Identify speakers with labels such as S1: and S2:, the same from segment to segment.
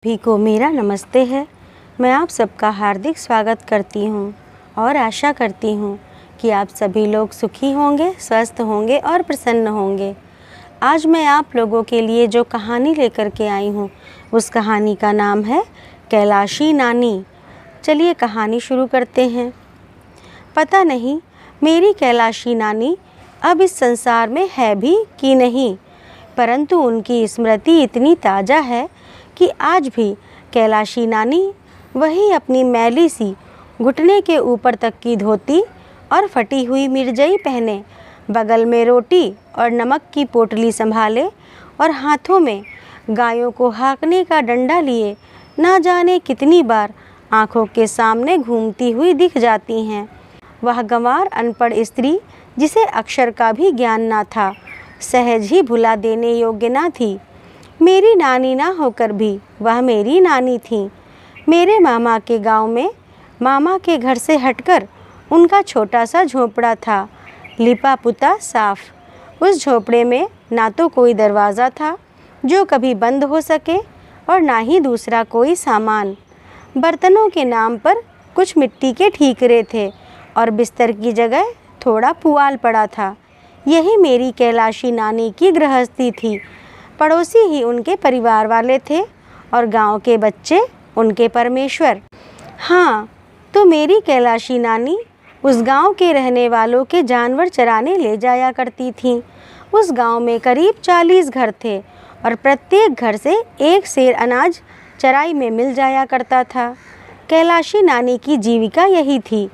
S1: सभी को मेरा नमस्ते है। मैं आप सबका हार्दिक स्वागत करती हूँ और आशा करती हूँ कि आप सभी लोग सुखी होंगे, स्वस्थ होंगे और प्रसन्न होंगे। आज मैं आप लोगों के लिए जो कहानी लेकर के आई हूँ उस कहानी का नाम है कैलाशी नानी। चलिए कहानी शुरू करते हैं। पता नहीं मेरी कैलाशी नानी अब इस संसार में है भी कि नहीं, परंतु उनकी स्मृति इतनी ताज़ा है कि आज भी कैलाशी नानी वही अपनी मैली सी घुटने के ऊपर तक की धोती और फटी हुई मिर्जई पहने, बगल में रोटी और नमक की पोटली संभाले और हाथों में गायों को हाँकने का डंडा लिए ना जाने कितनी बार आँखों के सामने घूमती हुई दिख जाती हैं। वह गंवार अनपढ़ स्त्री जिसे अक्षर का भी ज्ञान ना था, सहज ही भुला देने योग्य ना थी। मेरी नानी ना होकर भी वह मेरी नानी थी। मेरे मामा के गांव में मामा के घर से हटकर उनका छोटा सा झोपड़ा था, लिपा पुता साफ। उस झोपड़े में ना तो कोई दरवाज़ा था जो कभी बंद हो सके और ना ही दूसरा कोई सामान। बर्तनों के नाम पर कुछ मिट्टी के ठीकरे थे और बिस्तर की जगह थोड़ा पुआल पड़ा था। यही मेरी कैलाशी नानी की गृहस्थी थी। पड़ोसी ही उनके परिवार वाले थे और गांव के बच्चे उनके परमेश्वर। हाँ, तो मेरी कैलाशी नानी उस गांव के रहने वालों के जानवर चराने ले जाया करती थी। उस गांव में करीब 40 घर थे और प्रत्येक घर से एक सेर अनाज चराई में मिल जाया करता था। कैलाशी नानी की जीविका यही थी।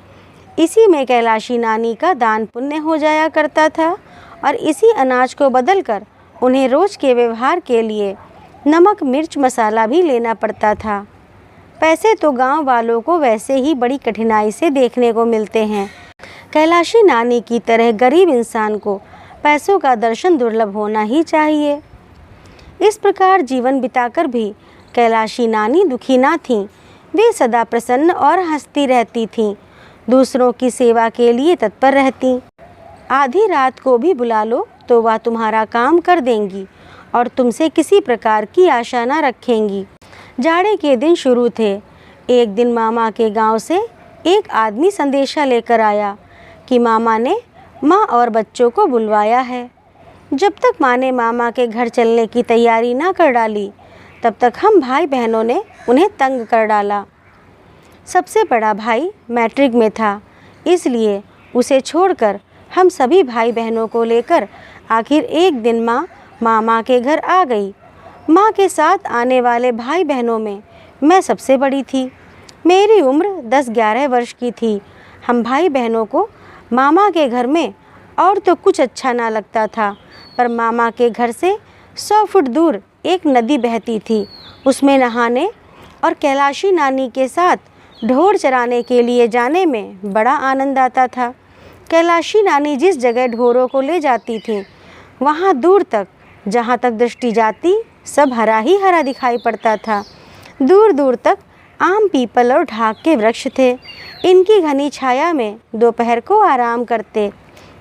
S1: इसी में कैलाशी नानी का दान पुण्य हो जाया करता था और इसी अनाज को बदलकर उन्हें रोज़ के व्यवहार के लिए नमक मिर्च मसाला भी लेना पड़ता था। पैसे तो गांव वालों को वैसे ही बड़ी कठिनाई से देखने को मिलते हैं। कैलाशी नानी की तरह गरीब इंसान को पैसों का दर्शन दुर्लभ होना ही चाहिए। इस प्रकार जीवन बिताकर भी कैलाशी नानी दुखी ना थीं। वे सदा प्रसन्न और हंसती रहती थीं, दूसरों की सेवा के लिए तत्पर रहती। आधी रात को भी बुला लो तो वह तुम्हारा काम कर देंगी और तुमसे किसी प्रकार की आशा न रखेंगी। जाड़े के दिन शुरू थे। एक दिन मामा के गांव से एक आदमी संदेशा लेकर आया कि मामा ने माँ और बच्चों को बुलवाया है। जब तक माँ ने मामा के घर चलने की तैयारी ना कर डाली, तब तक हम भाई बहनों ने उन्हें तंग कर डाला। सबसे बड़ा भाई मैट्रिक में था, इसलिए उसे छोड़कर हम सभी भाई बहनों को लेकर आखिर एक दिन माँ मामा के घर आ गई। माँ के साथ आने वाले भाई बहनों में मैं सबसे बड़ी थी। मेरी उम्र 10-11 वर्ष की थी। हम भाई बहनों को मामा के घर में और तो कुछ अच्छा ना लगता था, पर मामा के घर से 100 फुट दूर एक नदी बहती थी। उसमें नहाने और कैलाशी नानी के साथ ढोर चराने के लिए जाने में बड़ा आनंद आता था। कैलाशी नानी जिस जगह ढोरों को ले जाती थी, वहाँ दूर तक जहाँ तक दृष्टि जाती सब हरा ही हरा दिखाई पड़ता था। दूर दूर तक आम, पीपल और ढाक के वृक्ष थे। इनकी घनी छाया में दोपहर को आराम करते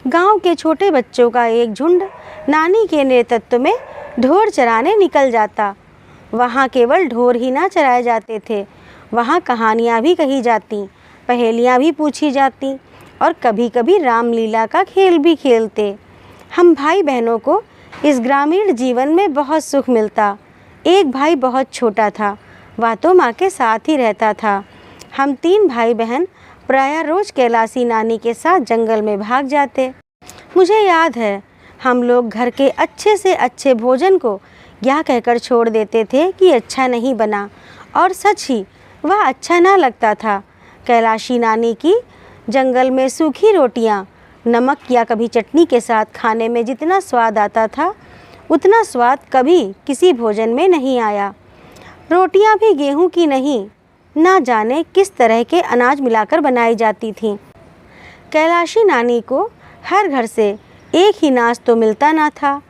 S1: गांव के छोटे बच्चों का एक झुंड नानी के नेतृत्व में ढोर चराने निकल जाता। वहाँ केवल ढोर ही ना चराए जाते थे, वहाँ कहानियाँ भी कही जाती, पहेलियाँ भी पूछी जाती और कभी कभी रामलीला का खेल भी खेलते। हम भाई बहनों को इस ग्रामीण जीवन में बहुत सुख मिलता। एक भाई बहुत छोटा था, वह तो माँ के साथ ही रहता था। हम 3 भाई बहन प्रायः रोज कैलाशी नानी के साथ जंगल में भाग जाते। मुझे याद है हम लोग घर के अच्छे से अच्छे भोजन को यह कहकर छोड़ देते थे कि अच्छा नहीं बना, और सच ही वह अच्छा ना लगता था। कैलाशी नानी की जंगल में सूखी रोटियां नमक या कभी चटनी के साथ खाने में जितना स्वाद आता था, उतना स्वाद कभी किसी भोजन में नहीं आया। रोटियां भी गेहूं की नहीं, ना जाने किस तरह के अनाज मिलाकर बनाई जाती थीं। कैलाशी नानी को हर घर से एक ही नाज तो मिलता ना था।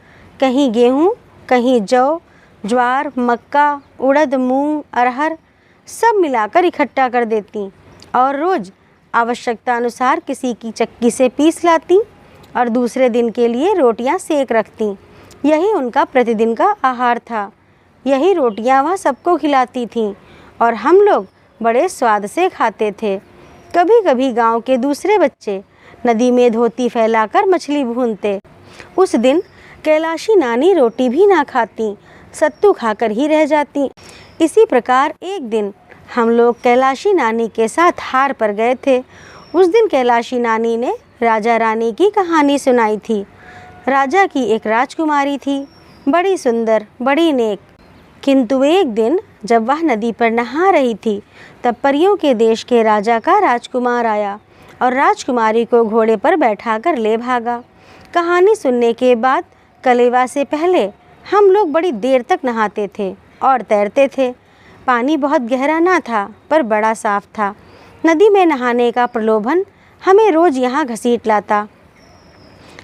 S1: कहीं गेहूं, कहीं जौ, ज्वार, मक्का, उड़द, मूंग, अरहर सब मिलाकर इकट्ठा कर देती और रोज़ आवश्यकता अनुसार किसी की चक्की से पीस लाती और दूसरे दिन के लिए रोटियां सेक रखती। यही उनका प्रतिदिन का आहार था। यही रोटियां वह सबको खिलाती थीं और हम लोग बड़े स्वाद से खाते थे। कभी कभी गांव के दूसरे बच्चे नदी में धोती फैलाकर मछली भूनते। उस दिन कैलाशी नानी रोटी भी ना खाती, सत्तू खाकर ही रह जाती। इसी प्रकार एक दिन हम लोग कैलाशी नानी के साथ हार पर गए थे। उस दिन कैलाशी नानी ने राजा रानी की कहानी सुनाई थी। राजा की एक राजकुमारी थी, बड़ी सुंदर, बड़ी नेक। किंतु एक दिन जब वह नदी पर नहा रही थी, तब परियों के देश के राजा का राजकुमार आया और राजकुमारी को घोड़े पर बैठाकर ले भागा। कहानी सुनने के बाद कलेवा से पहले हम लोग बड़ी देर तक नहाते थे और तैरते थे। पानी बहुत गहरा ना था, पर बड़ा साफ था। नदी में नहाने का प्रलोभन हमें रोज़ यहाँ घसीट लाता।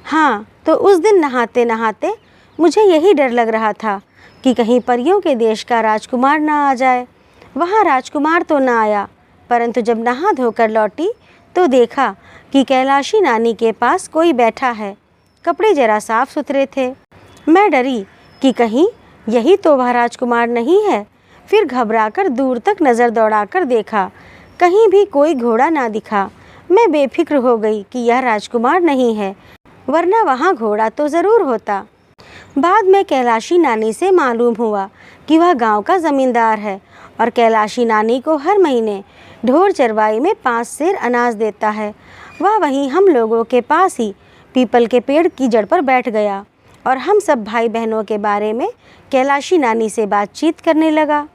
S1: हाँ, तो उस दिन नहाते नहाते मुझे यही डर लग रहा था कि कहीं परियों के देश का राजकुमार ना आ जाए। वहाँ राजकुमार तो ना आया, परंतु जब नहा धोकर लौटी तो देखा कि कैलाशी नानी के पास कोई बैठा है। कपड़े जरा साफ सुथरे थे। मैं डरी कि कहीं यही तो वह राजकुमार नहीं है। फिर घबराकर दूर तक नज़र दौड़ाकर देखा, कहीं भी कोई घोड़ा ना दिखा। मैं बेफिक्र हो गई कि यह राजकुमार नहीं है, वरना वहाँ घोड़ा तो ज़रूर होता। बाद में कैलाशी नानी से मालूम हुआ कि वह गांव का ज़मींदार है और कैलाशी नानी को हर महीने ढोर चरवाई में 5 सेर अनाज देता है। वह वहीं हम लोगों के पास ही पीपल के पेड़ की जड़ पर बैठ गया और हम सब भाई बहनों के बारे में कैलाशी नानी से बातचीत करने लगा।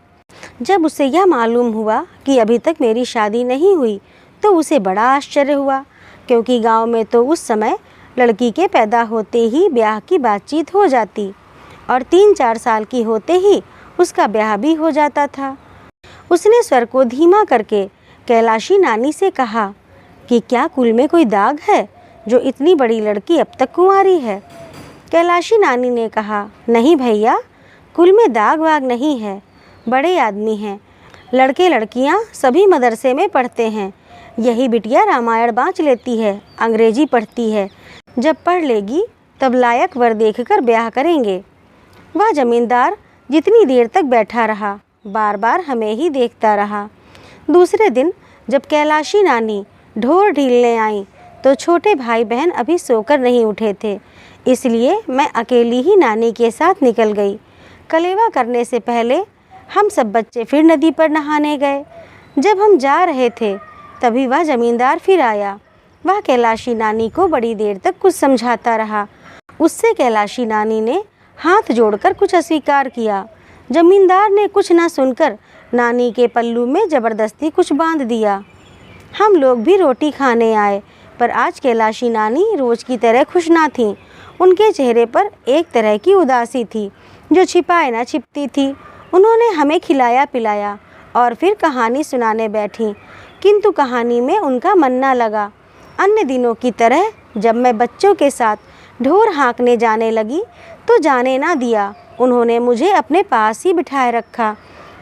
S1: जब उसे यह मालूम हुआ कि अभी तक मेरी शादी नहीं हुई, तो उसे बड़ा आश्चर्य हुआ, क्योंकि गांव में तो उस समय लड़की के पैदा होते ही ब्याह की बातचीत हो जाती और 3-4 साल की होते ही उसका ब्याह भी हो जाता था। उसने स्वर को धीमा करके कैलाशी नानी से कहा कि क्या कुल में कोई दाग है जो इतनी बड़ी लड़की अब तक कुंवारी है? कैलाशी नानी ने कहा, नहीं भैया, कुल में दाग वाग नहीं है, बड़े आदमी हैं। लड़के लड़कियां सभी मदरसे में पढ़ते हैं। यही बिटिया रामायण बाँच लेती है, अंग्रेजी पढ़ती है। जब पढ़ लेगी तब लायक वर देखकर ब्याह करेंगे। वह जमींदार जितनी देर तक बैठा रहा, बार बार हमें ही देखता रहा। दूसरे दिन जब कैलाशी नानी ढोर ढीलने आई तो छोटे भाई बहन अभी सोकर नहीं उठे थे, इसलिए मैं अकेली ही नानी के साथ निकल गई। कलेवा करने से पहले हम सब बच्चे फिर नदी पर नहाने गए। जब हम जा रहे थे तभी वह जमींदार फिर आया। वह कैलाशी नानी को बड़ी देर तक कुछ समझाता रहा। उससे कैलाशी नानी ने हाथ जोड़कर कुछ अस्वीकार किया। जमींदार ने कुछ ना सुनकर नानी के पल्लू में ज़बरदस्ती कुछ बांध दिया। हम लोग भी रोटी खाने आए, पर आज कैलाशी नानी रोज़ की तरह खुश ना थीं। उनके चेहरे पर एक तरह की उदासी थी जो छिपाए ना छिपती थी। उन्होंने हमें खिलाया पिलाया और फिर कहानी सुनाने बैठी, किंतु कहानी में उनका मन ना लगा। अन्य दिनों की तरह जब मैं बच्चों के साथ ढोर हाँकने जाने लगी तो जाने ना दिया। उन्होंने मुझे अपने पास ही बिठाए रखा।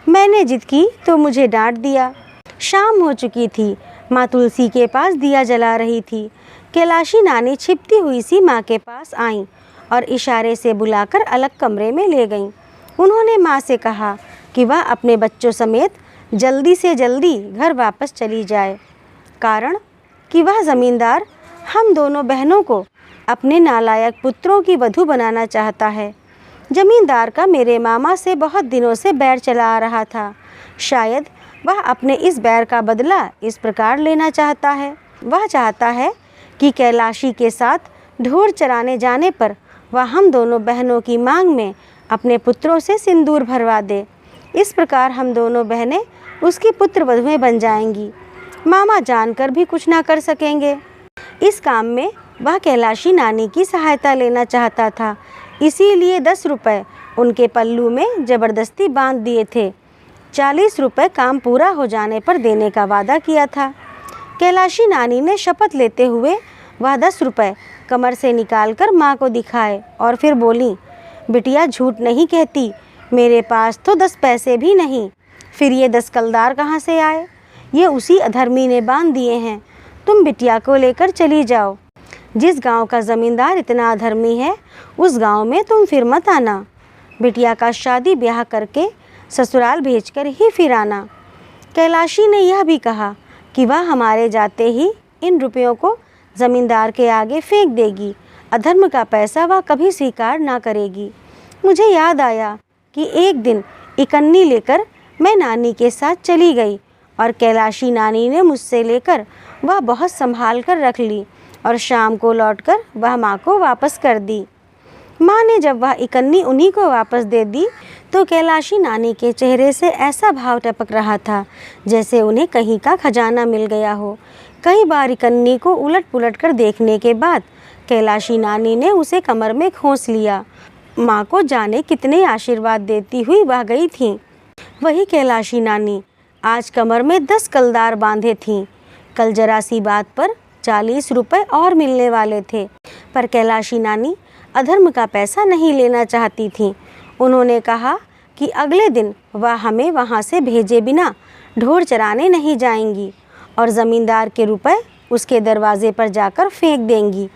S1: मैंने जिद की तो मुझे डांट दिया। शाम हो चुकी थी। माँ तुलसी के पास दिया जला रही थी। कैलाशी नानी छिपती हुई सी माँ के पास आईं और इशारे से बुलाकर अलग कमरे में ले गईं। उन्होंने माँ से कहा कि वह अपने बच्चों समेत जल्दी से जल्दी घर वापस चली जाए, कारण कि वह ज़मींदार हम दोनों बहनों को अपने नालायक पुत्रों की वधू बनाना चाहता है। ज़मींदार का मेरे मामा से बहुत दिनों से बैर चला आ रहा था। शायद वह अपने इस बैर का बदला इस प्रकार लेना चाहता है। वह चाहता है कि कैलाशी के साथ ढोर चराने जाने पर वह हम दोनों बहनों की मांग में अपने पुत्रों से सिंदूर भरवा दे। इस प्रकार हम दोनों बहनें उसकी पुत्र वधुएं बन जाएंगी। मामा जानकर भी कुछ ना कर सकेंगे। इस काम में वह कैलाशी नानी की सहायता लेना चाहता था, इसीलिए 10 रुपये उनके पल्लू में ज़बरदस्ती बांध दिए थे। 40 रुपये काम पूरा हो जाने पर देने का वादा किया था। कैलाशी नानी ने शपथ लेते हुए वह 10 रुपये कमर से निकालकर माँ को दिखाए और फिर बोली, बिटिया झूठ नहीं कहती, मेरे पास तो 10 पैसे भी नहीं। फिर ये 10 कलदार कहाँ से आए? ये उसी अधर्मी ने बांध दिए हैं। तुम बिटिया को लेकर चली जाओ। जिस गांव का ज़मींदार इतना अधर्मी है, उस गांव में तुम फिर मत आना। बिटिया का शादी ब्याह करके ससुराल भेजकर ही फिर आना। कैलाशी ने यह भी कहा कि वह हमारे जाते ही इन रुपयों को ज़मींदार के आगे फेंक देगी। अधर्म का पैसा वह कभी स्वीकार ना करेगी। मुझे याद आया कि एक दिन इकन्नी लेकर मैं नानी के साथ चली गई और कैलाशी नानी ने मुझसे लेकर वह बहुत संभाल कर रख ली और शाम को लौटकर वह माँ को वापस कर दी। माँ ने जब वह इकन्नी उन्हीं को वापस दे दी तो कैलाशी नानी के चेहरे से ऐसा भाव टपक रहा था जैसे उन्हें कहीं का खजाना मिल गया हो। कई बार इकन्नी को उलट पुलट कर देखने के बाद कैलाशी नानी ने उसे कमर में खोस लिया। माँ को जाने कितने आशीर्वाद देती हुई वह गई थीं। वही कैलाशी नानी आज कमर में 10 कलदार बांधे थीं। कल जरा सी बात पर 40 रुपए और मिलने वाले थे, पर कैलाशी नानी अधर्म का पैसा नहीं लेना चाहती थीं। उन्होंने कहा कि अगले दिन वह हमें वहाँ से भेजे बिना ढोर चराने नहीं जाएंगी और ज़मींदार के रुपए उसके दरवाजे पर जाकर फेंक देंगी।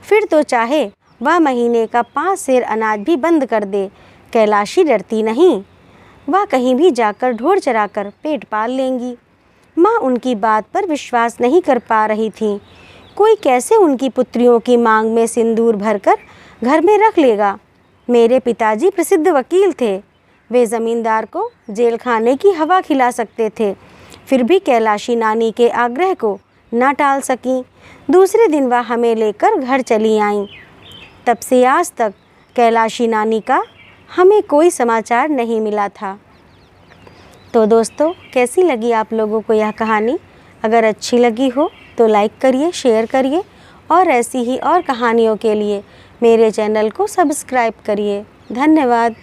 S1: फिर तो चाहे वह महीने का 5 सेर अनाज भी बंद कर दे, कैलाशी डरती नहीं। वह कहीं भी जाकर ढोर चराकर पेट पाल लेंगी। माँ उनकी बात पर विश्वास नहीं कर पा रही थी। कोई कैसे उनकी पुत्रियों की मांग में सिंदूर भरकर घर में रख लेगा। मेरे पिताजी प्रसिद्ध वकील थे, वे ज़मींदार को जेल खाने की हवा खिला सकते थे, फिर भी कैलाशी नानी के आग्रह को न टाल सकीं। दूसरे दिन वह हमें लेकर घर चली आईं। तब से आज तक कैलाशी नानी का हमें कोई समाचार नहीं मिला था। तो दोस्तों, कैसी लगी आप लोगों को यह कहानी? अगर अच्छी लगी हो तो लाइक करिए, शेयर करिए और ऐसी ही और कहानियों के लिए मेरे चैनल को सब्सक्राइब करिए। धन्यवाद।